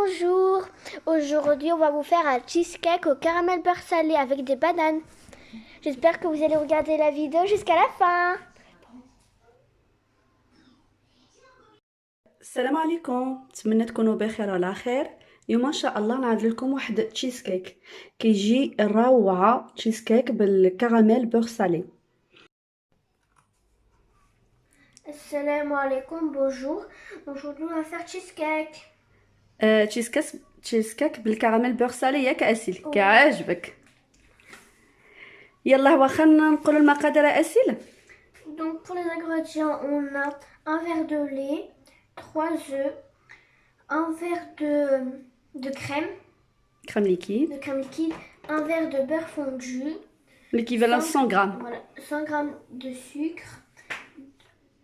Bonjour, aujourd'hui on va vous faire un cheesecake au caramel beurre salé avec des bananes. J'espère que vous allez regarder la vidéo jusqu'à la fin. السلام عليكم، نتمنى تكونوا بخير وعلى خير. اليوم ان شاء الله نعدل لكم واحد تشيز كيك كيجي روعه. تشيز كيك بالكراميل بور سالي. Assalamu alaikum, bonjour. Aujourd'hui on va faire cheesecake. تشيز كيك بالكراميل بور سالي ياك اسيل كيعجبك؟ يلا واخا نقولوا المقادير اسيل. Donc pour les ingrédients, on a un verre de lait, 3 œufs, un verre de crème, كريم ليكيد un verre de beurre fondu, l'équivalent 100 grammes. voilà, 100 grammes de sucre,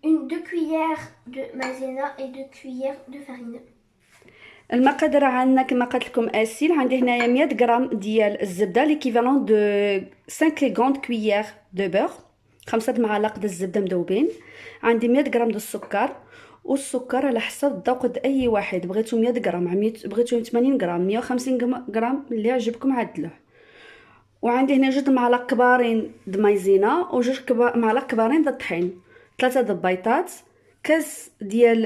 2 cuillères de maïzena et 2 cuillères de farine. المقادير عندنا كما قلت لكم اسيل. عندي هنايا 100 غرام ديال الزبده ليكيفالون دو 5 غراند كويير دو بور، 5 معالق ديال الزبده مذوبين. عندي 100 غرام ديال السكر، والسكر على حسب الذوق د اي واحد. بغيتو 100 غرام، بغيتو 80 غرام، 150 غرام اللي يعجبكم عدلوه. وعندي هنا 2 معالق كبارين د مايزينا و2 معالق كبارين د الطحين، 3 د البيضات، كاس ديال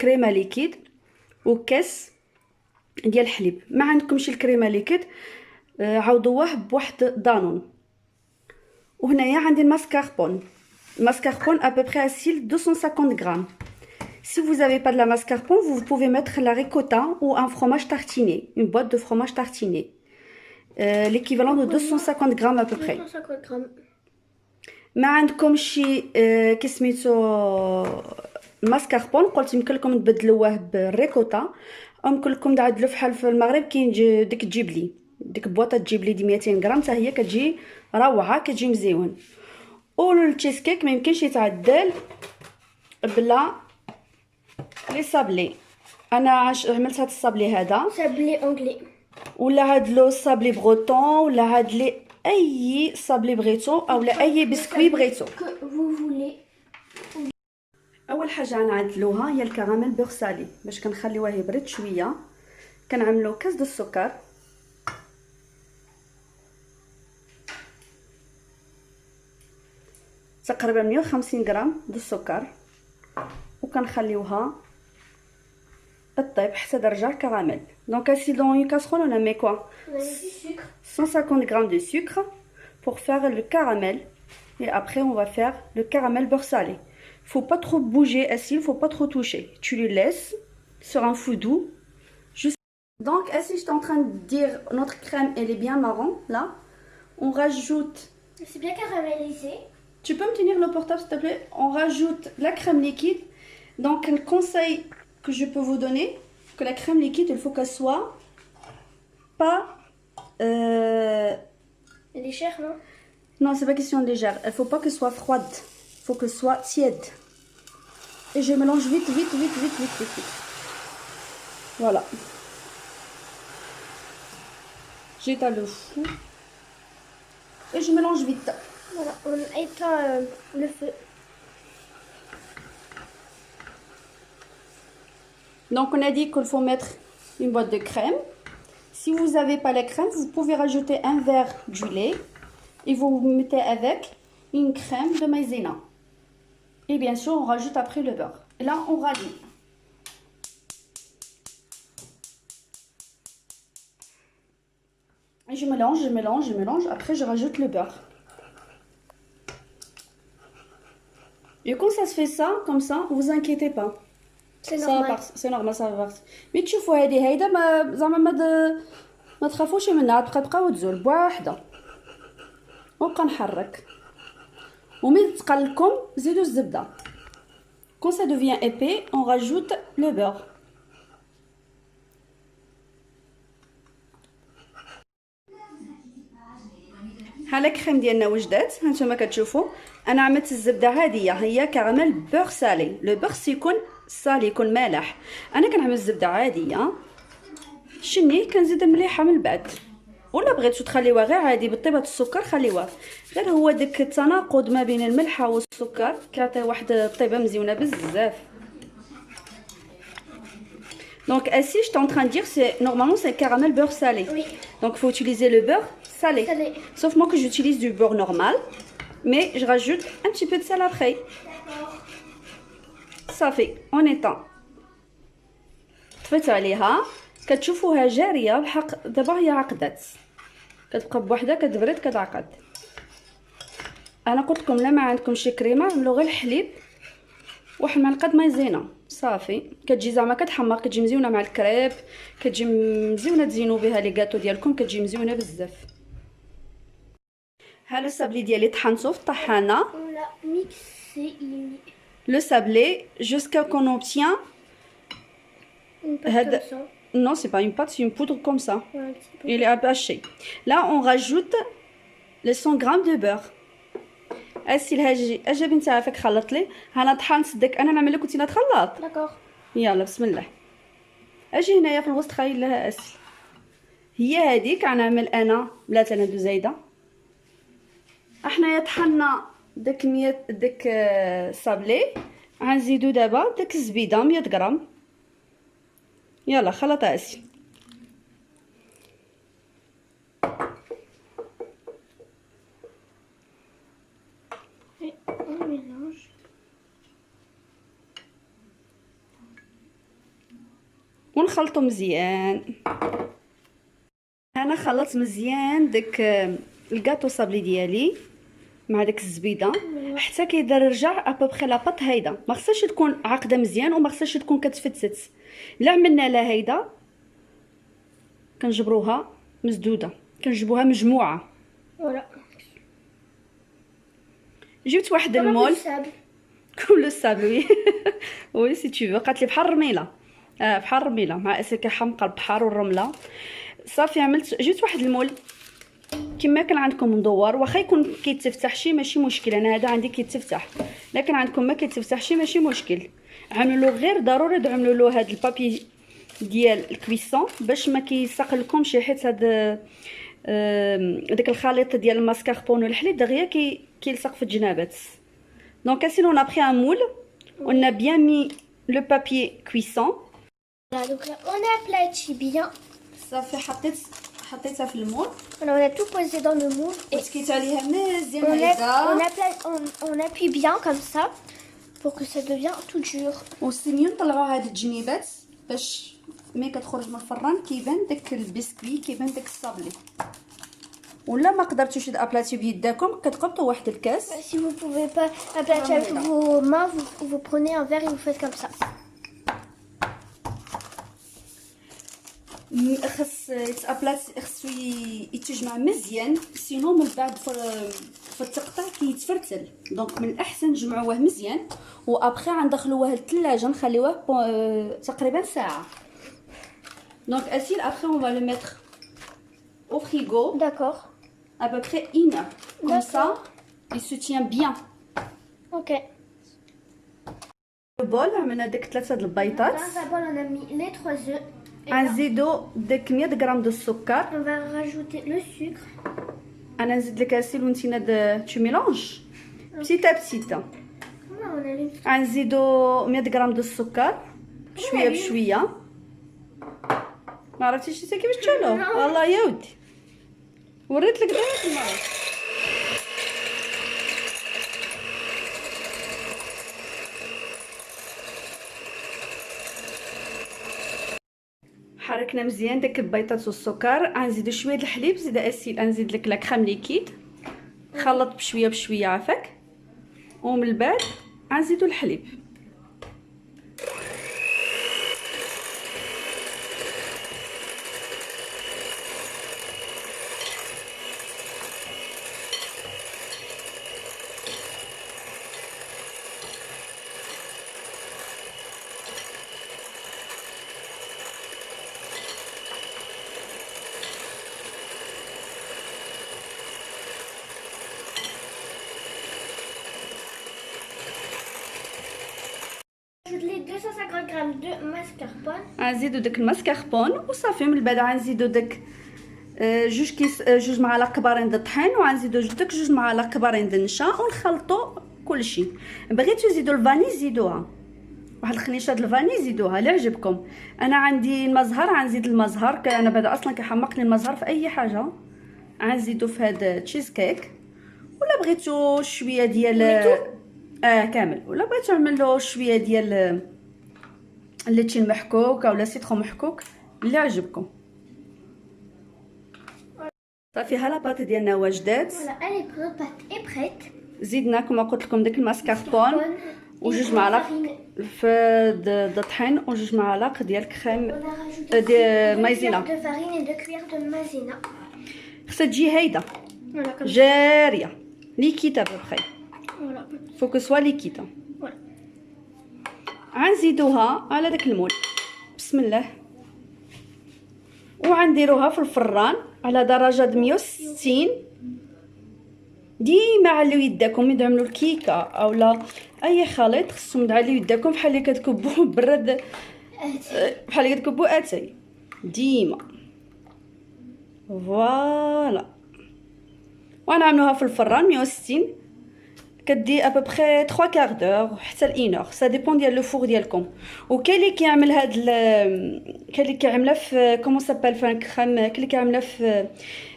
كريمه ليكيد وكاس ديال الحليب. ما عندكمش الكريمه ليكيد عوضوه بواحد دانون. وهنايا عندي الماسكاربون à peu près acide 250 grammes. Si vous n'avez pas de la mascarpone, vous pouvez mettre la ricotta ou un fromage tartiné, une boîte de fromage tartiné, l'équivalent de 250 grammes à peu près. 250 grammes. ما عندكمش كسميتو الماسكاربون، قلت يمكن لكم تبدلوه بالريكوتا، او يمكن لكم تعدلوا فحال في المغرب كاين ديك تجيب ديك بواطه تجيب لي دي 200 غرام حتى هي كتجي روعه، كتجي مزيون. والتشيز كيك ما يمكنش يتعدل بلا لي صابلي. انا عملت هاد الصابلي هذا صابلي اونغلي ولا هاد لو صابلي بروتون ولا هاد لي اي صابلي بغيتو او لا اي بسكوي بغيتو. اول حاجه غنعدلوها هي الكراميل بور سالي. باش كنخليوه يبرد شويه كنعملو كاس د السكر، تقريبا 150 غرام د السكر، وكنخليوها طيب حتى درجه كراميل. دونك اسي دون une casserole on a mis quoi 150 grammes de sucre pour faire le caramel, et après on va faire le caramel beurre salé. Faut pas trop bouger Assil, faut pas trop toucher, tu le laisses sur un feu doux juste. Donc Assil, je suis en train de dire notre crème elle est bien marron là. On rajoute, c'est bien caramélisé. Tu peux me tenir le portable s'il te plaît? On rajoute la crème liquide. Donc un conseil que je peux vous donner, que la crème liquide il faut qu'elle soit pas légère, non? Non, c'est pas question de légère, il faut pas qu'elle soit froide, il faut qu'elle soit tiède. Et je mélange vite. Voilà, j'étale le four et je mélange vite. Voilà, on éteint le feu. Donc on a dit qu'il faut mettre une boîte de crème. Si vous n'avez pas la crème, vous pouvez rajouter un verre du lait et vous mettez avec une crème de maïzena. Et bien sûr, on rajoute après le beurre. Et là, on rallume. Et je mélange. Après, je rajoute le beurre. Et quand ça se fait ça, comme ça, vous inquiétez pas. C'est normal, ça va partir. Mais تشوفوا هذه هيدا ما زعما ما تخافوش منها، تبقاو تزول بواحده. ونبقى نحرك ومن تقلكم زيدوا الزبده. Quand ça devient épais, on rajoute le beurre. ها الكريم ديالنا وجدات، هانتوما كتشوفوا انا عملت الزبده هذه هي كراميل بور سالي. لو بور يكون سالي، يكون مالح. انا كنعمل الزبده عاديه شني كنزيد المليحه من بعد، ولا بغيتو تخليوها غير عادي بالطيبه السكر خليوها. غير هو داك التناقض ما بين الملحه والسكر كيعطي واحد الطيبه مزيونه بزاف. Donc ici, je suis en train de dire, c'est normalement c'est caramel beurre salé. Oui. Donc il faut utiliser le beurre salé. Salé. Sauf moi que j'utilise du beurre normal, mais je rajoute un petit peu de sel après. صافي اونيطون طفيت عليها كتشوفوها جاريه بحق دابا هي عقدات كتبقى بوحدها كتبرد كتعقد. انا قلت لكم لا ما عندكم شي كريمه عملوا غير الحليب واحد المعلقه مايزينا صافي كتجي زعما كتحمر كتجي مزيونه مع الكريب كتجي مزيونه تزينوا بها لي غاتو ديالكم كتجي مزيونه بزاف. ها لو سابلي ديالي طحنته في الطحانه. On l'a mixé. Le sablé jusqu'à qu'on obtient Une pâte comme ça. non c'est pas une pâte c'est une poudre comme ça. Ouais, un petit peu. Il est attaché. Là on rajoute les 100 grammes de beurre. اسيل هاجي اجا بنتي عافاك خلط لي انا طحنت داك انا نعمل لك كنتي نتخلط. D'accord. يلا بسم الله اجي هنايا في الوسط خايل لها اسيل هي هذيك غنعمل انا بلا تنادو زايده. احنايا طحنا داك 100 داك صابلي غنزيدو دابا داك الزبيده 100 غرام. يلا خلطها اسيل. On mélange. ونخلطو مزيان. انا خلطت مزيان داك الكاطو صابلي ديالي مع داك الزبيده حتى كيرجع ابوبخي لاباط هايده ما خصهاش تكون عاقده مزيان وما خصهاش تكون كتفتت. الا عملنا لها هايده كنجبروها مسدوده كنجيبوها مجموعه. Voilà. جبت واحد Comme المول du sable. كل الصابل وي وي سي تو قالت لي بحال الرميله بحال الرميله مع اساس كيحمق البحر والرمله. صافي عملت جبت واحد المول كما كان عندكم مدور واخا يكون كيتفتح شي ماشي مشكل. انا هذا عندي كيتفتح لكن عندكم ما كيتفتحش ماشي مشكل. عملوا غير ضروري تعملوا له هذا البابي ديال الكويسون باش ما كيسقلكمش حيت هذا داك الخليط ديال الماسكاربون والحليب دغيا كيلصق في الجنابات. دونك اسين on a pris un moule on a bien mis le papier cuisson. Voilà, donc là, on a aplati bien. صافي حطيتها في المول. Alors, on a tout posé dans le moule. Et مسكيت عليها مزيان on appuie bien comme ça pour que ça devienne tout dur. وسنيو نطلعوا هاد الجنيبات باش ملي كتخرج من الفران كيبان داك البسكوي كيبان داك الصابلي. ولا ما قدرتوش تابلاتيو بيداكم كتقبطوا واحد الكاس. Si vous pouvez pas aplatir avec vos mains, vous prenez un verre et vous faites comme ça. خص يتابلاتي خصو يتجمع مزيان سينو من بعد في التقطيع كيتفرتل. دونك من الاحسن نجمعوه مزيان وابخي غندخلوه للثلاجه نخليوه تقريبا ساعه. دونك اسيل ابخي on va le mettre au frigo. D'accord. À peu près une heure. Comme ça, il se tient bien. Ok. Le bol, عملنا ديك 3 د البيضات. Dans un bol, on a mis les 3 œufs. غنزيدو ديك 100 غرام د السكر. On va rajouter le sucre. انا نزيد لك اسيل وانتينا تو ميلونج بسيطه بسيطه. Comment on a les... غنزيدو 100 غرام د السكر بشويه بشويه. ما عرفتيش انت كيفاش تشالو والله يا ودي وريت لك دابا المره. حركنا مزيان داك البيضات والسكر. غنزيدو شويه د الحليب. زيد اسيل غنزيد لك لا كريم ليكيد خلط بشويه بشويه عافاك ومن بعد غنزيدو الحليب. Les 250 grammes de mascarpone. غنزيدو داك الماسكاربون وصافي. من بعد غنزيدو داك جوج معالق كبارين د الطحين وغنزيدو داك 2 معالق كبارين د النشا ونخلطو كلشي. بغيتو تزيدو الفاني زيدوها واحد الخنيشه د الفاني زيدوها اللي عجبكم. انا عندي المزهر غنزيد المزهر، انا بعدا اصلا كيحمقني المزهر في اي حاجه. غنزيدو في هذا تشيز كيك. ولا بغيتو شويه ديال كامل، ولا بغيتو نعمل له شويه ديال الليتشي محكوك اولا سيترون محكوك اللي عجبكم. صافي ها لاباط ديالنا واجدات. Voilà, elle est prête, pâte est prête. زيدنا كما قلت لكم داك الماسكاربون وجوج معالق في الطحين وجوج معالق ديال كريم On a rajouté ديال 2 مايزينا. cuillères de farine et 2 cuillères de maïzena. خصها تجي هايده Voilà, comme ça. جاريه ليكيت ابخي، Voilà. فوكو سوا ليكيت. Voilà. غنزيدوها على داك المول بسم الله، وغنديروها في الفران على درجه 160. ديما عليو يداكم ملي تعملوا الكيكه اولا اي خليط، خصكم تعليو يداكم بحال اللي كتكبوا برد، بحال اللي كتكبوا اتاي ديما. فوالا وغنعملوها في الفران 160 كدي ابوبخي 3 كار دور حتى ل 1 اور، سا ديبون ديال لو فور ديالكم. وكاين اللي كيعمل هاد كاين اللي كيعملها في كومون سابيل فان كريم، كاين اللي كيعملها في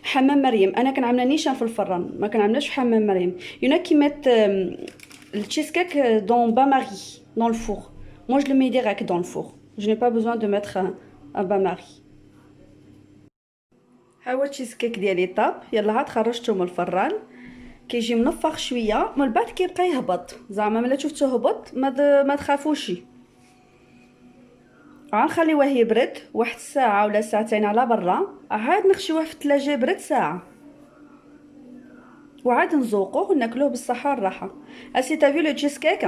حمام مريم. انا كنعملها نيشان في الفران، ما كنعملهاش في حمام مريم. يونا كي ميت التشيز كيك دون با ماري دون الفور. moi je le mets direct dans le four, je n'ai pas besoin de mettre un bain marie. ها هو التشيز كيك ديالي طاب. يلا عاد خرجته من الفران، كيجي منفخ شويه من بعد كيبقى يهبط. زعما ملي شفتوه هبط ما تخافوش. غنخليوه يبرد واحد الساعه ولا ساعتين على برا، عاد نخشيوه في الثلاجه يبرد ساعه وعاد نزوقوه وناكلوه بالصحه والراحه. اسي تا vu le cheesecake,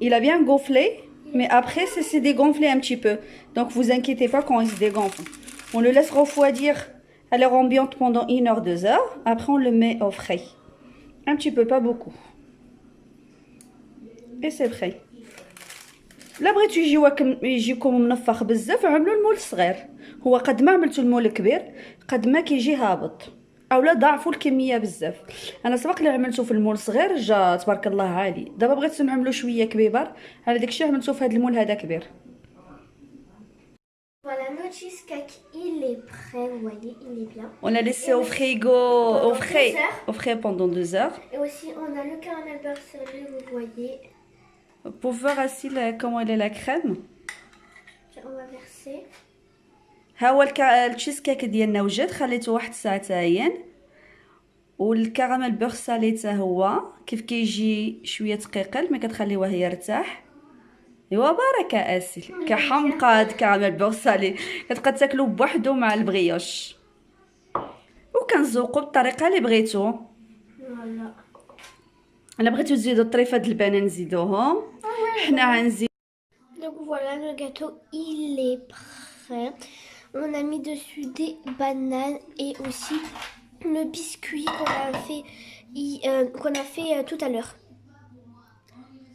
il a bien gonflé mais après c'est dégonflé un petit peu, donc vous inquiétez pas quand il se dégonfle. On le laisse refroidir à l'air ambiante pendant 1 heure 2 heures, après on le met au frais un petit peu, pas beaucoup, et c'est prêt. لا بغيتو يجيكم منفخ بزاف عملوا المول الصغير. هو قد ما عملتو المول الكبير قد ما كيجي هابط، اولا ضاعفوا الكميه بزاف. انا سبق اللي عملته في المول الصغير جا تبارك الله عالي. دابا بغيت نعملو شويه كبيبر، على داكشي عملته في هذا المول هذا كبير. Voilà, notre cheesecake, il est prêt, vous voyez, il est bien. On l'a laissé au frigo, au frais pendant 2 heures. Et aussi, on a le caramel beurre salé, vous voyez. Pour voir aussi comment elle est la crème. On va verser. ها هو التشيز كيك ديالنا وجد، خليته واحد الساعتين. والكراميل بور سالي حتى هو كيف كيجي شويه تقيقل ملي كتخليوه يرتاح. ايوا بركه اسيل كحمقى هاد الكراميل بور سالي، كتبقى تاكلو بوحدو مع البغيوش وكنزوقو بالطريقه اللي بغيتو. Voilà. الا بغيتو تزيدو الطريفه د البنان زيدوهم، حنا غنزيد. Donc voilà, le gâteau, il est prêt. On a mis dessus des bananes et aussi le biscuit qu'on a fait tout à l'heure.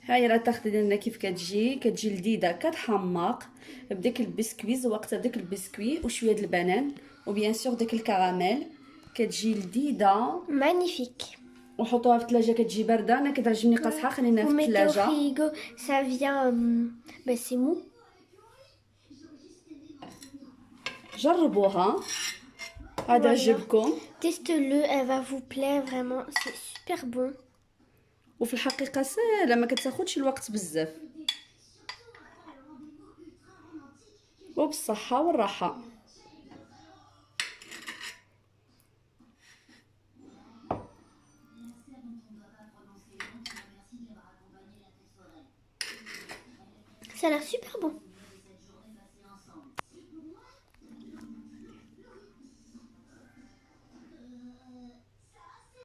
هاي راه التغطيه ديالنا كيف كتجي لذيذه كتحماق بداك البسكوي. زوقت داك البسكوي وشويه د البنان وبيان سور داك الكراميل، كتجي لذيذه Magnifique. وحطوها في الثلاجه كتجي بارده. انا كتعجبني قاصحه خليناها Vous في mettez au الثلاجه. frigo, ça vient, c'est mou. جربوها هذا عجبكم. Teste-le, elle va vous plaire vraiment, c'est super bon. وفي الحقيقه ساهله ما كتاخذش الوقت بزاف وبالصحه والراحه. Ça a l'air super bon.